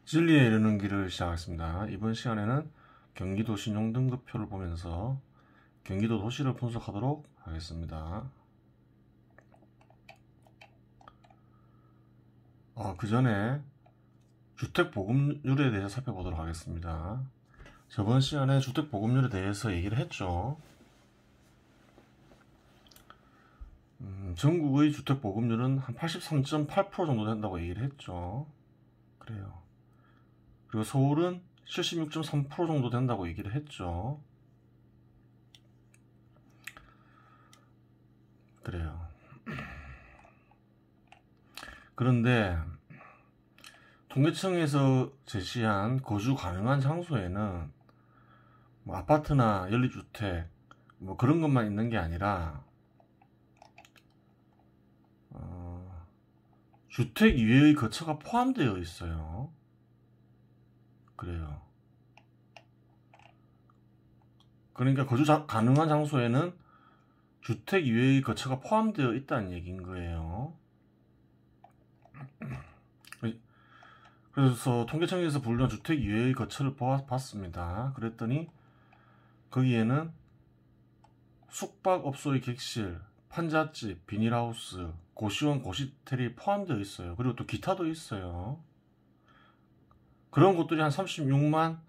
진리에 이르는 길을 시작하겠습니다. 이번 시간에는 경기도 신용등급표를 보면서 경기도 도시를 분석하도록 하겠습니다. 그 전에 주택보급률에 대해서 살펴보도록 하겠습니다. 저번 시간에 주택보급률에 대해서 얘기를 했죠. 전국의 주택보급률은 한 83.8% 정도 된다고 얘기를 했죠. 그래요. 그리고 서울은 76.3% 정도 된다고 얘기를 했죠. 그래요. 그런데 통계청에서 제시한 거주 가능한 장소에는 뭐 아파트나 연립주택 뭐 그런 것만 있는 게 아니라 주택 이외의 거처가 포함되어 있어요. 그래요. 그러니까 거주 가능한 장소에는 주택 이외의 거처가 포함되어 있다는 얘기인 거예요. 그래서 통계청에서 분류한 주택 이외의 거처를 봤습니다. 그랬더니 거기에는 숙박업소의 객실, 판잣집, 비닐하우스, 고시원, 고시텔이 포함되어 있어요. 그리고 또 기타도 있어요. 그런 곳들이 한 36만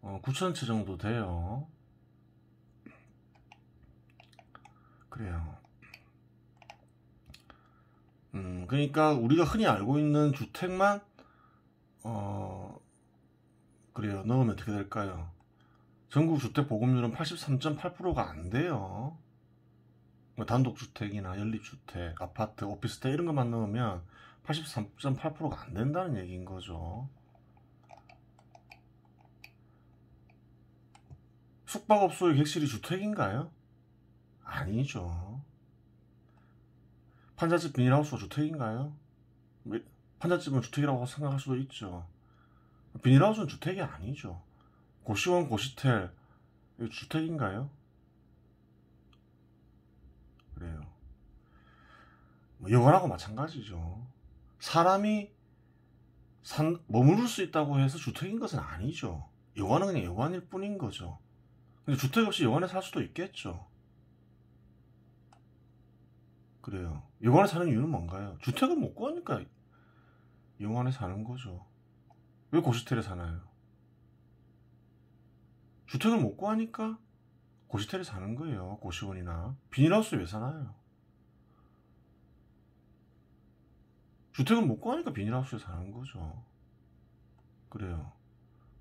9천 채 정도 돼요. 그래요. 그러니까 우리가 흔히 알고 있는 주택만 그래요. 넣으면 어떻게 될까요? 전국 주택 보급률은 83.8%가 안 돼요. 단독주택이나 연립주택, 아파트, 오피스텔 이런 것만 넣으면 83.8%가 안 된다는 얘기인 거죠. 숙박업소의 객실이 주택인가요? 아니죠. 판잣집 비닐하우스가 주택인가요? 판잣집은 주택이라고 생각할 수도 있죠. 비닐하우스는 주택이 아니죠. 고시원, 고시텔 주택인가요? 그래요. 여관하고 마찬가지죠. 사람이 머무를 수 있다고 해서 주택인 것은 아니죠. 여관은 그냥 여관일 뿐인 거죠. 근데 주택 없이 여관에 살 수도 있겠죠. 그래요. 여관에 사는 이유는 뭔가요? 주택을 못 구하니까 여관에 사는 거죠. 왜 고시텔에 사나요? 주택을 못 구하니까 고시텔에 사는 거예요. 고시원이나. 비닐하우스에 왜 사나요? 주택을 못 구하니까 비닐하우스에 사는 거죠. 그래요.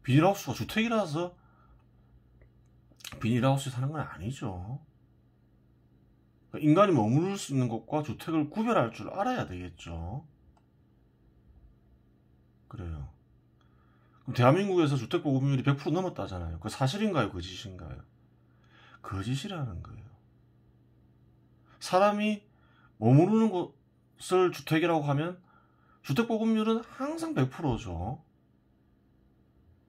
비닐하우스가 주택이라서 비닐하우스에 사는 건 아니죠. 인간이 머무를 수 있는 것과 주택을 구별할 줄 알아야 되겠죠. 그래요. 그럼 대한민국에서 주택 보급률이 100% 넘었다잖아요. 그 사실인가요? 거짓인가요? 거짓이라는 거예요. 사람이 머무르는 곳을 주택이라고 하면 주택 보급률은 항상 100%죠.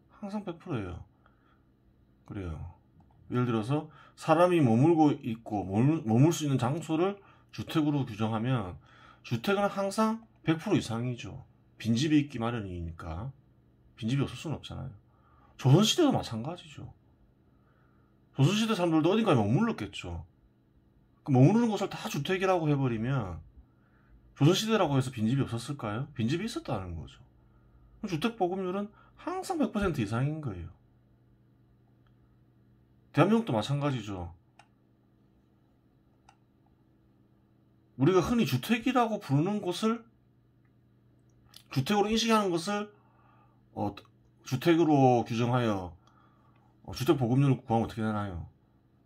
항상 100%예요. 그래요. 예를 들어서 사람이 머물고 있고 머물 수 있는 장소를 주택으로 규정하면 주택은 항상 100% 이상이죠. 빈집이 있기 마련이니까. 빈집이 없을 수는 없잖아요. 조선시대도 마찬가지죠. 조선시대 사람들도 어딘가에 머물렀겠죠. 그 머무르는 곳을 다 주택이라고 해버리면 조선시대라고 해서 빈집이 없었을까요? 빈집이 있었다는 거죠. 주택 보급률은 항상 100% 이상인 거예요. 대한민국도 마찬가지죠. 우리가 흔히 주택이라고 부르는 곳을 주택으로 인식하는 것을 주택으로 규정하여 주택 보급률을 구하면 어떻게 되나요?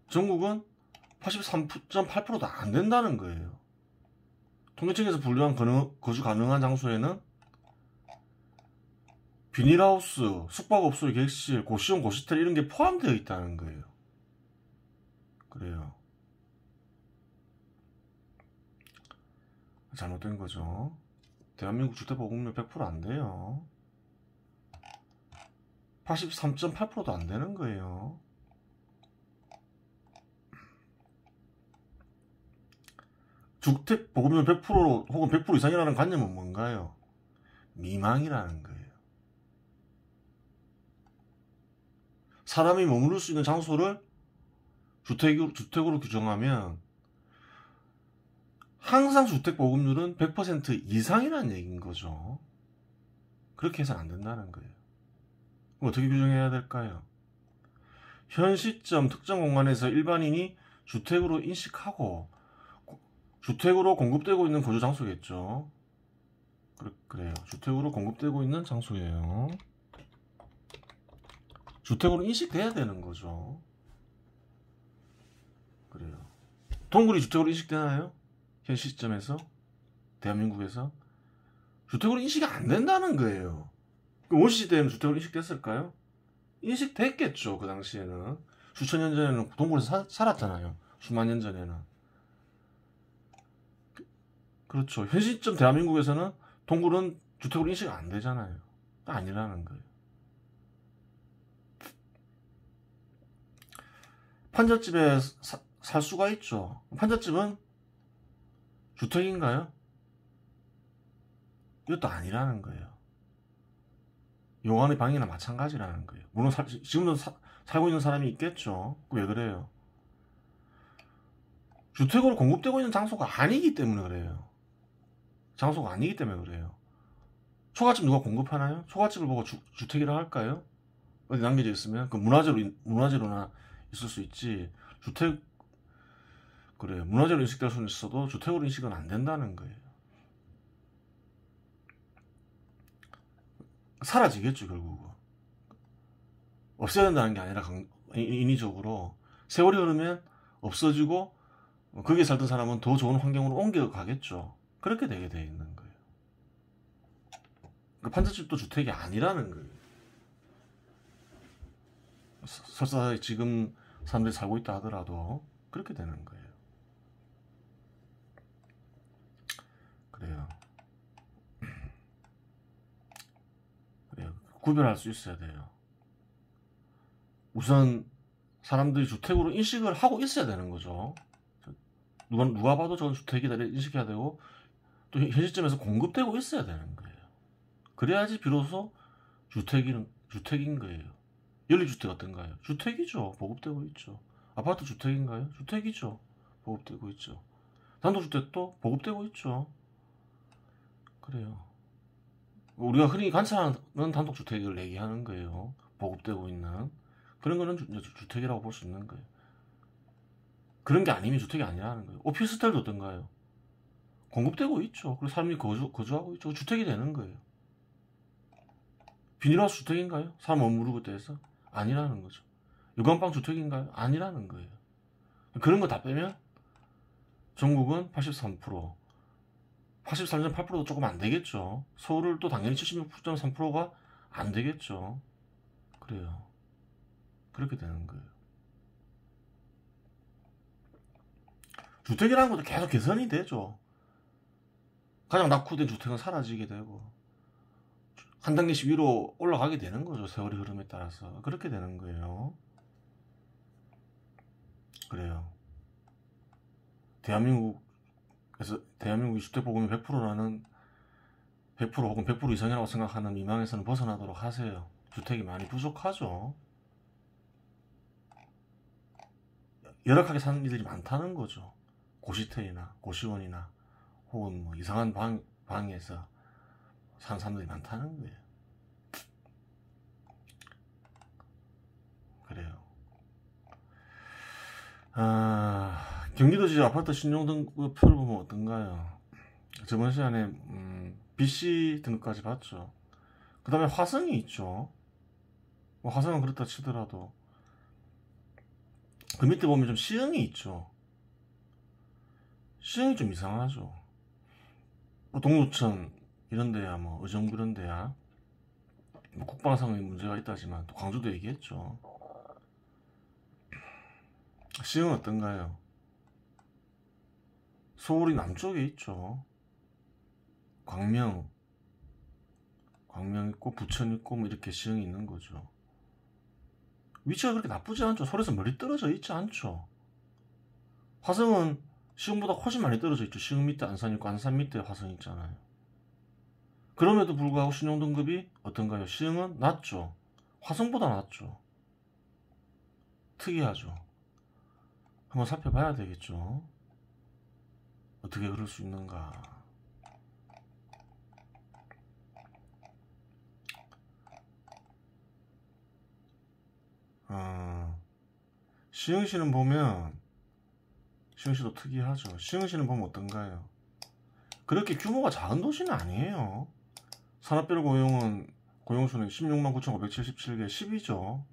전국은 83.8%도 안 된다는 거예요. 통계청에서 분류한 거주 가능한 장소에는 비닐하우스, 숙박업소의 객실, 고시원, 고시텔 이런 게 포함되어 있다는 거예요. 그래요. 잘못된 거죠. 대한민국 주택보급률 100% 안 돼요. 83.8%도 안 되는 거예요. 주택 보급률 100% 혹은 100% 이상이라는 관념은 뭔가요? 미망이라는 거예요. 사람이 머무를 수 있는 장소를 주택으로 규정하면 항상 주택 보급률은 100% 이상이라는 얘기인 거죠. 그렇게 해서는 안 된다는 거예요. 그럼 어떻게 규정해야 될까요? 현 시점 특정 공간에서 일반인이 주택으로 인식하고 주택으로 공급되고 있는 거주 장소겠죠. 그래요. 주택으로 공급되고 있는 장소예요. 주택으로 인식돼야 되는 거죠. 그래요. 동굴이 주택으로 인식되나요? 현 시점에서? 대한민국에서? 주택으로 인식이 안 된다는 거예요. 원시시대에는 주택으로 인식됐을까요? 인식됐겠죠. 그 당시에는. 수천 년 전에는 동굴에서 살았잖아요. 수만 년 전에는. 그렇죠. 현 시점 대한민국에서는 동굴은 주택으로 인식 안 되잖아요. 아니라는 거예요. 판잣집에 살 수가 있죠. 판잣집은 주택인가요? 이것도 아니라는 거예요. 용안의 방이나 마찬가지라는 거예요. 물론 지금도 살고 있는 사람이 있겠죠. 왜 그래요? 주택으로 공급되고 있는 장소가 아니기 때문에 그래요. 장소가 아니기 때문에 그래요. 초가집 누가 공급하나요? 초가집을 보고 주택이라 할까요? 어디 남겨져 있으면 그 문화재로나 있을 수 있지. 주택 그래요. 문화재로 인식될 수는 있어도 주택으로 인식은 안 된다는 거예요. 사라지겠죠. 결국은 없애야 된다는 게 아니라 인위적으로 세월이 흐르면 없어지고 거기에 살던 사람은 더 좋은 환경으로 옮겨가겠죠. 그렇게 되게 돼 있는 거예요. 그 판잣집도 주택이 아니라는 거예요. 설사 지금 사람들이 살고 있다 하더라도 그렇게 되는 거예요. 그래요. 그래요. 구별할 수 있어야 돼요. 우선 사람들이 주택으로 인식을 하고 있어야 되는 거죠. 누가 봐도 저건 주택이다 인식해야 되고 또 현 시점에서 공급되고 있어야 되는 거예요. 그래야지 비로소 주택인 거예요. 연립주택 어떤가요? 주택이죠. 보급되고 있죠. 아파트 주택인가요? 주택이죠. 보급되고 있죠. 단독주택도 보급되고 있죠. 그래요. 우리가 흔히 관찰하는 단독주택을 얘기하는 거예요. 보급되고 있는. 그런 거는 주택이라고 볼 수 있는 거예요. 그런 게 아니면 주택이 아니라는 거예요. 오피스텔도 어떤가요? 공급되고 있죠. 그리고 사람이 거주하고 있죠. 주택이 되는 거예요. 비닐하우스 주택인가요? 사람 머무르고 돼서? 아니라는 거죠. 유관방 주택인가요? 아니라는 거예요. 그런 거 다 빼면 전국은 83%, 83.8%도 조금 안 되겠죠. 서울을 또 당연히 76.3%가 안 되겠죠. 그래요. 그렇게 되는 거예요. 주택이라는 것도 계속 개선이 되죠. 가장 낙후된 주택은 사라지게 되고 한 단계씩 위로 올라가게 되는 거죠. 세월의 흐름에 따라서. 그렇게 되는 거예요. 그래요. 대한민국이 주택보급이 100%라는 100% 혹은 100% 이상이라고 생각하는 미망에서는 벗어나도록 하세요. 주택이 많이 부족하죠. 열악하게 사는 이들이 많다는 거죠. 고시텔이나 고시원이나 혹은 뭐 이상한 방에서 사는 사람들이 많다는 거예요. 그래요. 경기도지 아파트 신용등급 표를 보면 어떤가요? 저번 시간에 BC 등급까지 봤죠. 그 다음에 화성이 있죠. 뭐 화성은 그렇다 치더라도 그 밑에 보면 좀 시흥이 있죠. 시흥이 좀 이상하죠. 뭐 동두천 이런 데야, 뭐 의정부 이런 데야 뭐 국방상의 문제가 있다지만 또 광주도 얘기했죠. 시흥은 어떤가요? 서울이 남쪽에 있죠. 광명 있고 부천 있고 뭐 이렇게 시흥이 있는 거죠. 위치가 그렇게 나쁘지 않죠. 서울에서 멀리 떨어져 있지 않죠. 화성은 시흥보다 훨씬 많이 떨어져 있죠. 시흥 밑에 안산 있고 안산 밑에 화성 있잖아요. 그럼에도 불구하고 신용등급이 어떤가요? 시흥은 낮죠. 화성보다 낮죠. 특이하죠. 한번 살펴봐야 되겠죠. 어떻게 그럴 수 있는가. 시흥시는 보면 시흥시도 특이하죠. 시흥시는 보면 어떤가요? 그렇게 규모가 작은 도시는 아니에요. 산업별 고용수는 16만 9,577개 10위죠.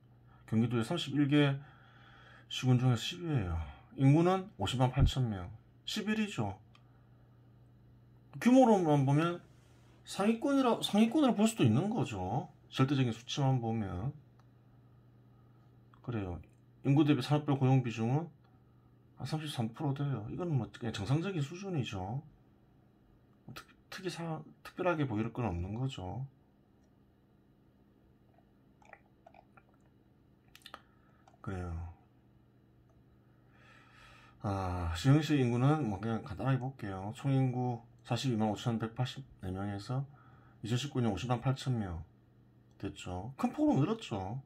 경기도에 31개 시군 중에서 10위예요. 인구는 50만 8천명 11위죠. 규모로만 보면 상위권으로 볼 수도 있는 거죠. 절대적인 수치만 보면. 그래요. 인구 대비 산업별 고용 비중은 한 33% 돼요. 이건 뭐 그냥 정상적인 수준이죠. 특별하게 보일 건 없는 거죠. 그래요. 시흥시 인구는 뭐 그냥 간단하게 볼게요. 총인구 42만 5,184명에서 2019년 50만 8천명 됐죠. 큰 폭으로 늘었죠.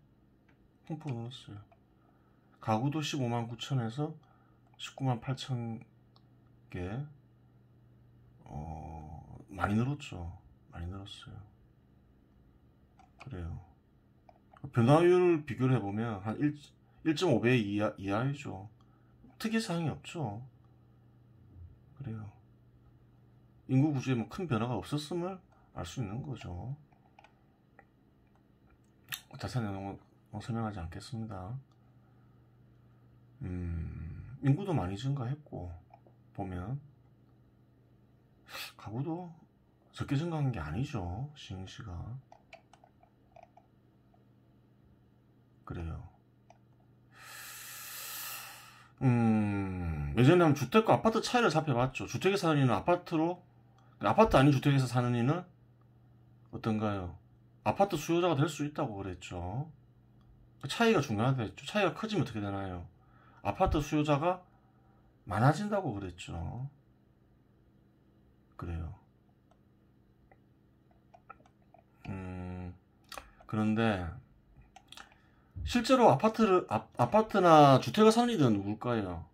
큰 폭으로 늘었어요. 가구도 15만 9천에서 19만 8천 개 많이 늘었죠. 많이 늘었어요. 그래요. 변화율 비교를 해보면 한 1.5배 이하이죠. 특이사항이 없죠. 그래요. 인구 구조에 뭐 큰 변화가 없었음을 알 수 있는 거죠. 자세한 내용은 설명하지 않겠습니다. 인구도 많이 증가했고 보면 가구도 적게 증가한 게 아니죠. 시흥시가. 그래요. 예전에 한번 주택과 아파트 차이를 살펴봤죠. 주택에 사는 이는 아파트 아닌 주택에서 사는 이는 어떤가요? 아파트 수요자가 될 수 있다고 그랬죠. 그 차이가 중요하겠죠. 차이가 커지면 어떻게 되나요? 아파트 수요자가 많아진다고 그랬죠. 그래요. 그런데 실제로 아파트나 주택을 사는 이들은 누굴까요?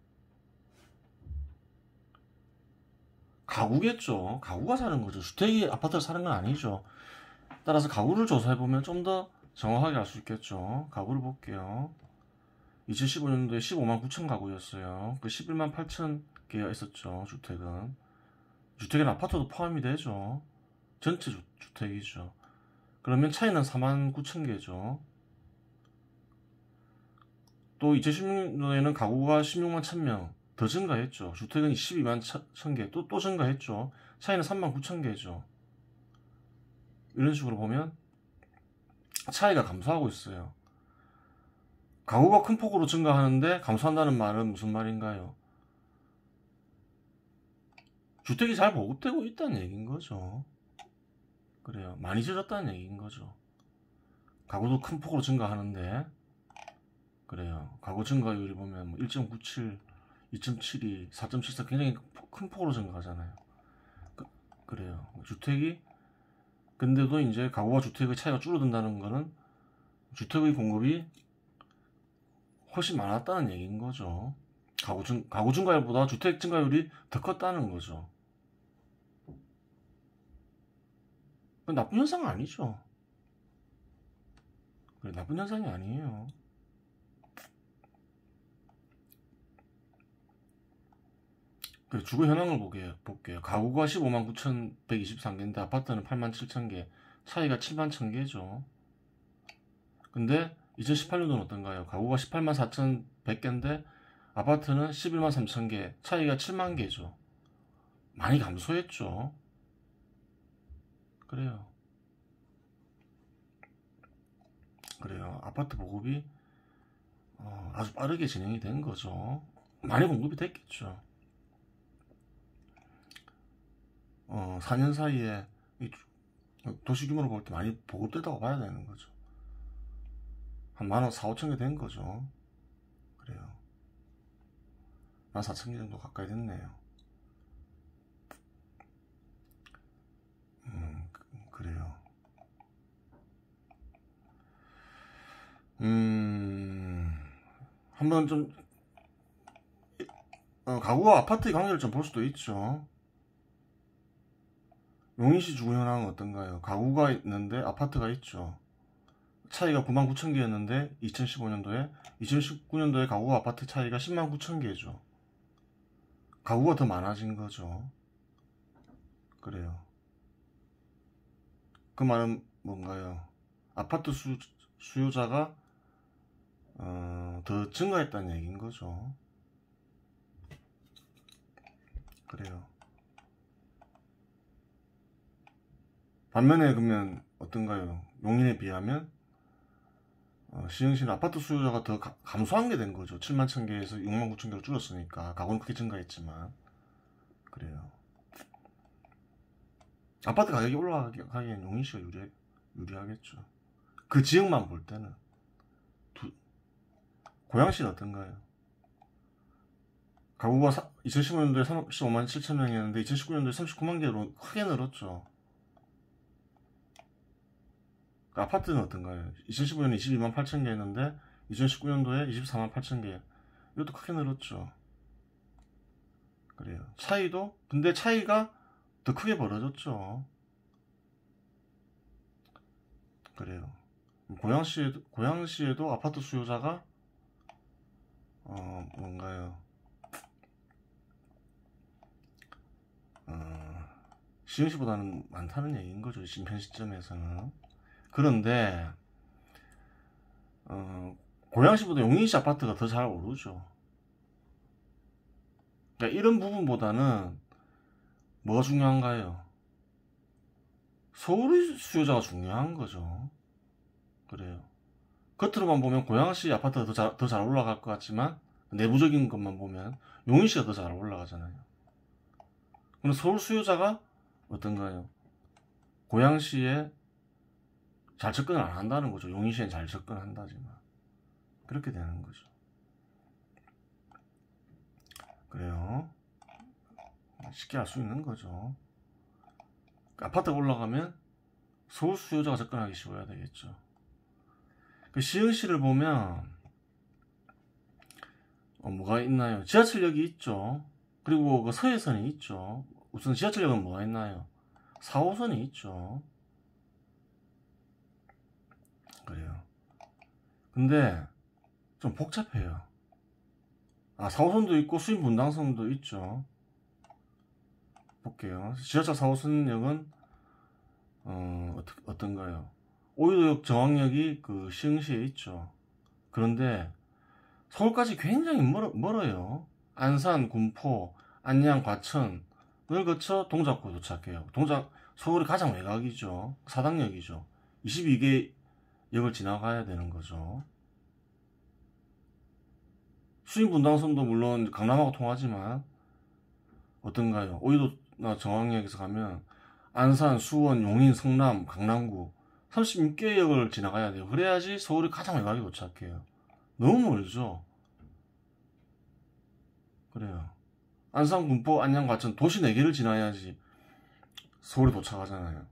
가구겠죠. 가구가 사는 거죠. 주택이 아파트를 사는 건 아니죠. 따라서 가구를 조사해보면 좀 더 정확하게 알 수 있겠죠. 가구를 볼게요. 2015년도에 15만 9천 가구였어요. 그 11만 8천 개가 있었죠. 주택에는 아파트도 포함이 되죠. 전체 주택이죠. 그러면 차이는 4만 9천 개죠. 또 2016년도에는 가구가 16만 1000명 더 증가했죠. 주택은 12만 1000개 또 증가했죠. 차이는 3만 9천 개죠. 이런 식으로 보면 차이가 감소하고 있어요. 가구가 큰 폭으로 증가하는데 감소한다는 말은 무슨 말인가요? 주택이 잘 보급되고 있다는 얘기인 거죠. 그래요. 많이 줄었다는 얘기인 거죠. 가구도 큰 폭으로 증가하는데 그래요. 가구 증가율이 보면 1.97, 2.72, 4.74 굉장히 큰 폭으로 증가하잖아요. 그래요. 주택이 근데도 이제 가구와 주택의 차이가 줄어든다는 거는 주택의 공급이 훨씬 많았다는 얘기인 거죠. 가구 증가율보다 주택 증가율이 더 컸다는 거죠. 나쁜 현상은 아니죠. 나쁜 현상이 아니에요. 주거 현황을 볼게요. 가구가 15만 9,123개인데 아파트는 8만 7천 개, 차이가 7만 1,000개죠. 근데 2018년도는 어떤가요? 가구가 18만 4,100개인데 아파트는 11만 3천 개, 차이가 7만 개죠. 많이 감소했죠. 그래요. 아파트 보급이 아주 빠르게 진행이 된 거죠. 많이 공급이 됐겠죠. 4년 사이에 도시 규모로 볼 때 많이 보급됐다고 봐야 되는 거죠. 한 14,000, 5천 개 된 거죠. 그래요. 14,000개 정도 가까이 됐네요. 그래요. 한번 좀 가구와 아파트의 관계를 좀 볼 수도 있죠. 용인시 주거 현황은 어떤가요? 가구가 있는데 아파트가 있죠. 차이가 99,000개였는데 2019년도에 가구와 아파트 차이가 109,000개죠. 가구가 더 많아진 거죠. 그래요. 그 말은 뭔가요? 아파트 수요자가 더 증가했다는 얘기인 거죠. 그래요. 반면에 그러면 어떤가요? 용인에 비하면 시흥시는 아파트 수요자가 더 감소한 게 된 거죠. 71,000개에서 69,000개로 줄었으니까 가구는 크게 증가했지만. 그래요. 아파트 가격이 올라가기엔 용인시가 유리하겠죠. 그 지역만 볼 때는. 고양시는 어떤가요? 가구가 2015년도에 35만 7천 명이었는데 2019년도에 39만 개로 크게 늘었죠. 아파트는 어떤가요? 2015년에 22만 8천 개였는데 2019년도에 24만 8천 개. 이것도 크게 늘었죠. 그래요. 근데 차이가 더 크게 벌어졌죠. 그래요. 고양시에도 아파트 수요자가 뭔가요? 시흥시보다는 많다는 얘기인 거죠. 지금 현 시점에서는. 그런데 고양시보다 용인시 아파트가 더 잘 오르죠. 그러니까 이런 부분보다는 뭐가 중요한가요? 서울의 수요자가 중요한 거죠. 그래요. 겉으로만 보면 고양시 아파트가 더 잘 올라갈 것 같지만 내부적인 것만 보면 용인시가 더 잘 올라가잖아요. 그럼 서울 수요자가 어떤가요? 고양시에 잘 접근을 안 한다는 거죠. 용인시엔 잘 접근한다지만 그렇게 되는 거죠. 그래요. 쉽게 알 수 있는 거죠. 아파트가 올라가면 서울 수요자가 접근하기 쉬워야 되겠죠. 그 시흥시를 보면 뭐가 있나요? 지하철역이 있죠. 그리고 그 서해선이 있죠. 우선 지하철역은 뭐가 있나요? 4호선이 있죠. 그래요. 근데 좀 복잡해요. 4호선도 있고 수인 분당선도 있죠. 볼게요. 지하철 4호선역은 어떤가요? 오유도역 정왕역이 그 시흥시에 있죠. 그런데 서울까지 굉장히 멀어요. 안산, 군포, 안양, 과천을 거쳐 동작구 도착해요. 서울이 가장 외곽이죠. 사당역이죠. 22개 역을 지나가야 되는 거죠. 수인분당선도 물론 강남하고 통하지만 어떤가요? 오유도나 정왕역에서 가면 안산, 수원, 용인, 성남, 강남구 36개 역을 지나가야 돼요. 그래야지 서울이 가장 외곽에 도착해요. 너무 멀죠? 그래요. 안산, 군포, 안양, 과천 도시 4개를 지나야지 서울에 도착하잖아요.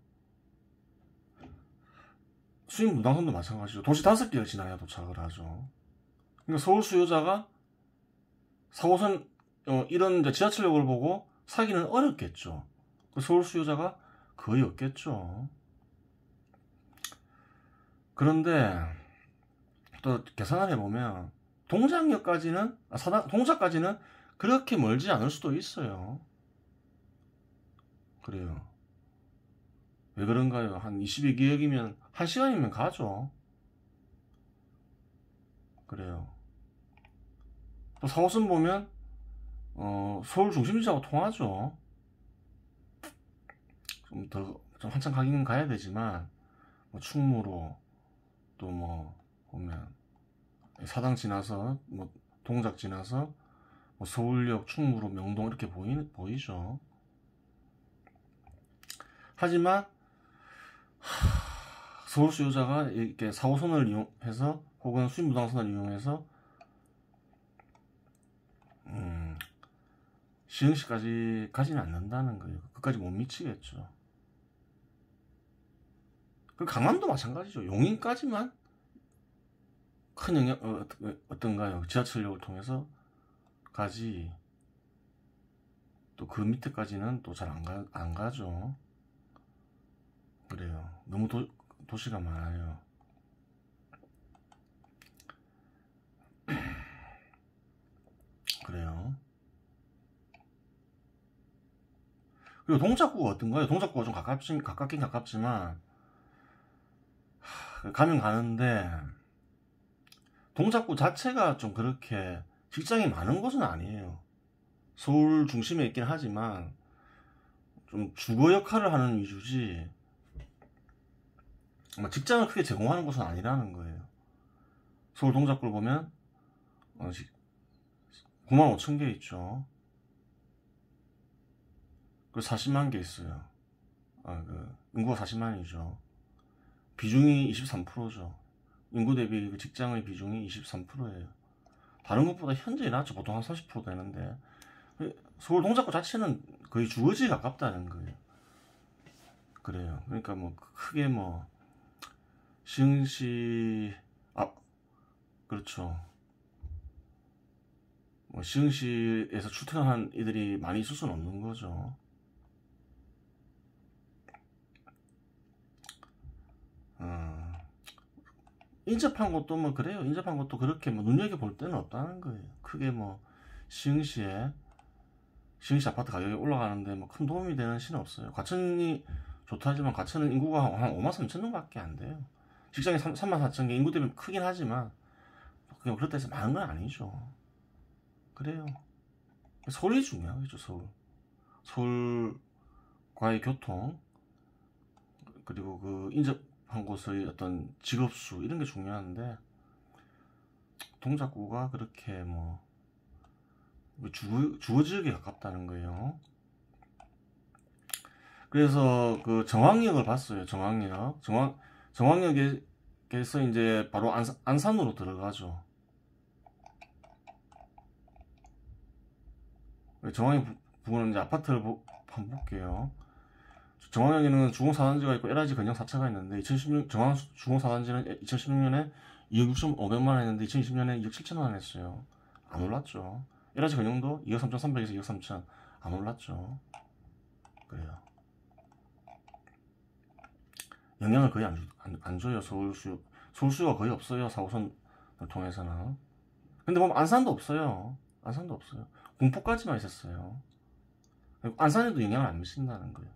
수인 무당선도 마찬가지죠. 도시 5개를 지나야 도착을 하죠. 그러니까 서울 수요자가 4호선 이런 이제 지하철역을 보고 사기는 어렵겠죠. 서울 수요자가 거의 없겠죠. 그런데 또 계산을 해보면 동작역까지는 동작까지는 그렇게 멀지 않을 수도 있어요. 그래요. 왜 그런가요? 한 22개역이면 1시간이면 가죠. 그래요. 또 4호선 보면 서울 중심지하고 통하죠. 좀 한참 가긴 가야 되지만 뭐 충무로 또 뭐 보면 사당 지나서 뭐 동작 지나서 뭐 서울역, 충무로, 명동 이렇게 보이죠. 하지만 서울 수요자가 이렇게 4호선을 이용해서 혹은 수인부당선을 이용해서 시흥시까지 가지는 않는다는 거예요. 끝까지 못 미치겠죠. 그 강남도 마찬가지죠. 용인까지만 큰 영향, 어떤가요? 지하철역을 통해서 가지. 또 그 밑에까지는 또 잘 안 가죠. 그래요. 너무 도시가 많아요. 그래요. 그리고 동작구가 어떤가요? 동작구가 좀 가깝긴 가깝지만, 가면 가는데, 동작구 자체가 좀 그렇게 직장이 많은 곳은 아니에요. 서울 중심에 있긴 하지만, 좀 주거 역할을 하는 위주지, 직장을 크게 제공하는 곳은 아니라는 거예요. 서울 동작구를 보면, 9만 5천 개 있죠. 그 40만 개 있어요. 인구가 40만이죠. 비중이 23%죠. 인구 대비 그 직장의 비중이 23%예요. 다른 곳보다 현저히 낮죠. 보통 한 30% 되는데 서울 동작구 자체는 거의 주거지에 가깝다는 거예요. 그래요. 그러니까 뭐 크게 뭐 시흥시 그렇죠. 뭐 시흥시에서 출퇴근한 이들이 많이 있을 수는 없는 거죠. 인접한 것도 뭐 그래요. 인접한 것도 그렇게 뭐 눈여겨볼 데는 없다는 거예요. 크게 뭐 시흥시 아파트 가격이 올라가는데 뭐 큰 도움이 되는 시는 없어요. 과천이 좋다 하지만 과천은 인구가 한 5만 3천 명밖에 안 돼요. 직장이 3만 4천 개, 인구 대비 크긴 하지만 그냥 그렇다 해서 많은 건 아니죠. 그래요. 서울이 중요하겠죠. 서울과의 교통, 그리고 그 인접한 곳의 어떤 직업수 이런 게 중요한데, 동작구가 그렇게 뭐 주거지역에 가깝다는 거예요. 그래서 그 정왕역을 봤어요. 정왕역에서 이제 바로 안산으로 들어가죠. 정왕역 부근은 이제 아파트를 한번 볼게요. 정왕역에는 주공사단지가 있고 LIG 건영 4차가 있는데, 정왕 주공사단지는 2016년에 2억 6,500만 원 했는데 2020년에 2억 7천만 원 했어요. 안 올랐죠. LIG 건영도 2억 3,300에서 2억 3천 안 올랐죠. 그래요. 영향을 거의 안 줘요. 서울수요가 거의 없어요. 4호선을 통해서는. 근데 보면 안산도 없어요. 공포까지만 있었어요. 안산에도 영향을 안 미친다는 거예요.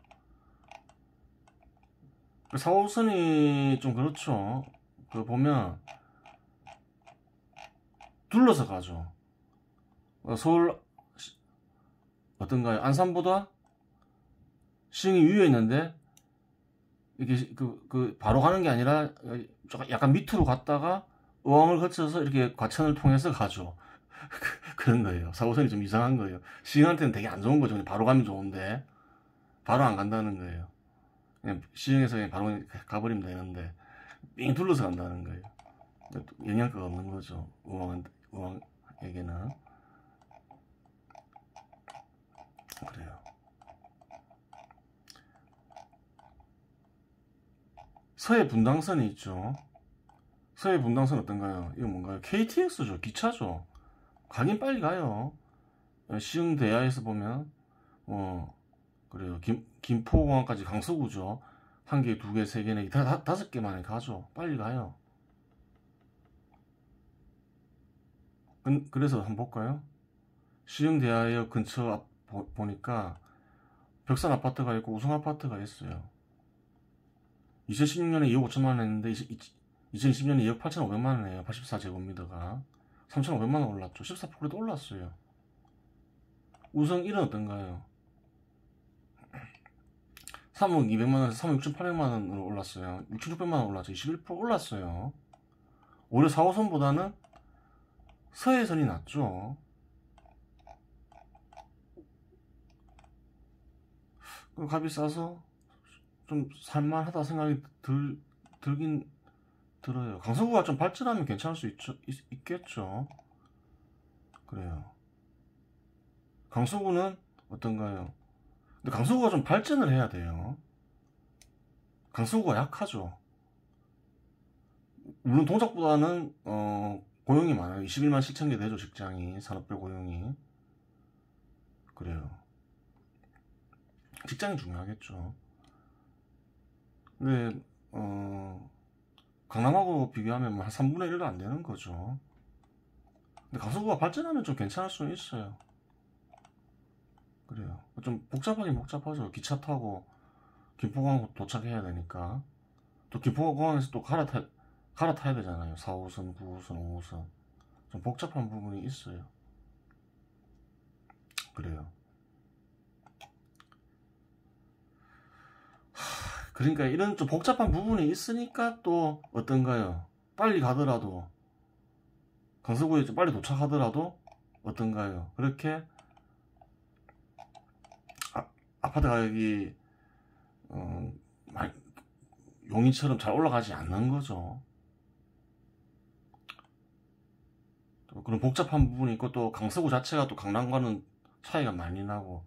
4호선이 좀 그렇죠. 그 보면 둘러서 가죠. 서울 어떤가요? 안산보다 시흥이 위에 있는데 이게 바로 가는 게 아니라 약간 밑으로 갔다가 의왕을 거쳐서 이렇게 과천을 통해서 가죠. 그런 거예요. 4호선이 좀 이상한 거예요. 시흥한테는 되게 안 좋은 거죠. 바로 가면 좋은데 바로 안 간다는 거예요. 그냥 시흥에서 그냥 바로 가버리면 되는데 삥 둘러서 간다는 거예요. 영향가가 없는 거죠. 의왕에게는. 그래요. 서해 분당선이 있죠. 서해 분당선 어떤가요? 이거 뭔가요? KTX죠. 기차죠. 가긴 빨리 가요. 시흥대야에서 보면 그래요. 김포공항까지 강서구죠. 한 개, 두 개, 세 개, 네 개, 다섯 개 만에 가죠. 빨리 가요. 그래서 한번 볼까요? 시흥대야역 근처 앞 보니까 벽산 아파트가 있고 우성 아파트가 있어요. 2016년에 2억 5천만 원 했는데 2020년에 2억 8,500만 원이에요. 84제곱미터가 3,500만 원 올랐죠. 14%도 올랐어요. 우성 1은 어떤가요? 3억 2백만 원에서 3억 6,800만 원으로 올랐어요. 6,600만 원 올랐죠. 21% 올랐어요. 오히려 4호선보다는 서해선이 낫죠. 값이 싸서 좀 살만하다 생각이 들긴 들어요. 강서구가 좀 발전하면 괜찮을 수 있겠죠. 그래요. 강서구는 어떤가요? 근데 강서구가 좀 발전을 해야 돼요. 강서구가 약하죠. 물론 동작보다는 고용이 많아요. 21만 7천 개 되죠, 직장이. 산업별 고용이. 그래요. 직장이 중요하겠죠. 근데 강남하고 비교하면 뭐 한 3분의 1도 안 되는 거죠. 근데 가서구가 발전하면 좀 괜찮을 수는 있어요. 그래요. 좀 복잡하긴 복잡하죠. 기차 타고 김포공항 도착해야 되니까. 또 김포공항에서 또 갈아타야 되잖아요. 4호선, 9호선, 5호선. 좀 복잡한 부분이 있어요. 그래요. 그러니까 이런 좀 복잡한 부분이 있으니까 또 어떤가요? 빨리 가더라도, 강서구에 좀 빨리 도착하더라도 어떤가요? 그렇게 아파트 가격이 용인처럼 잘 올라가지 않는 거죠. 또 그런 복잡한 부분이 있고, 또 강서구 자체가 또 강남과는 차이가 많이 나고,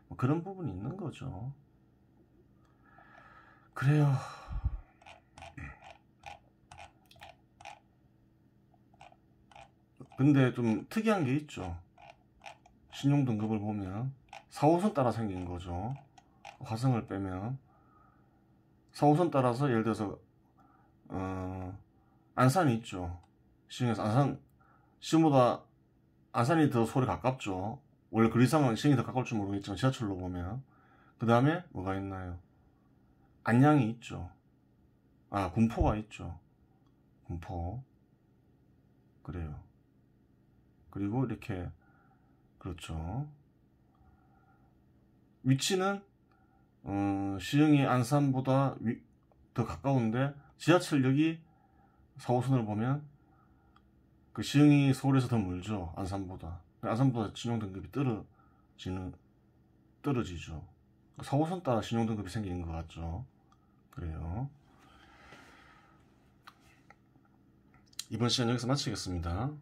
뭐 그런 부분이 있는 거죠. 그래요. 근데 좀 특이한 게 있죠. 신용 등급을 보면 4호선 따라 생긴 거죠. 화성을 빼면 4호선 따라서 예를 들어서 안산이 있죠. 시흥에서 시흥보다 안산이 더 서울에 가깝죠. 원래 그 이상은 시흥이 더 가까울 줄 모르겠지만 지하철로 보면. 그 다음에 뭐가 있나요? 안양이 있죠. 군포가 있죠. 군포. 그래요. 그리고 이렇게, 그렇죠. 위치는 시흥이 안산보다 더 가까운데, 지하철역이 4호선을 보면 그 시흥이 서울에서 더 멀죠. 안산보다 신용등급이 떨어지죠. 4호선 따라 신용등급이 생기는 것 같죠. 그래요. 이번 시간 여기서 마치겠습니다.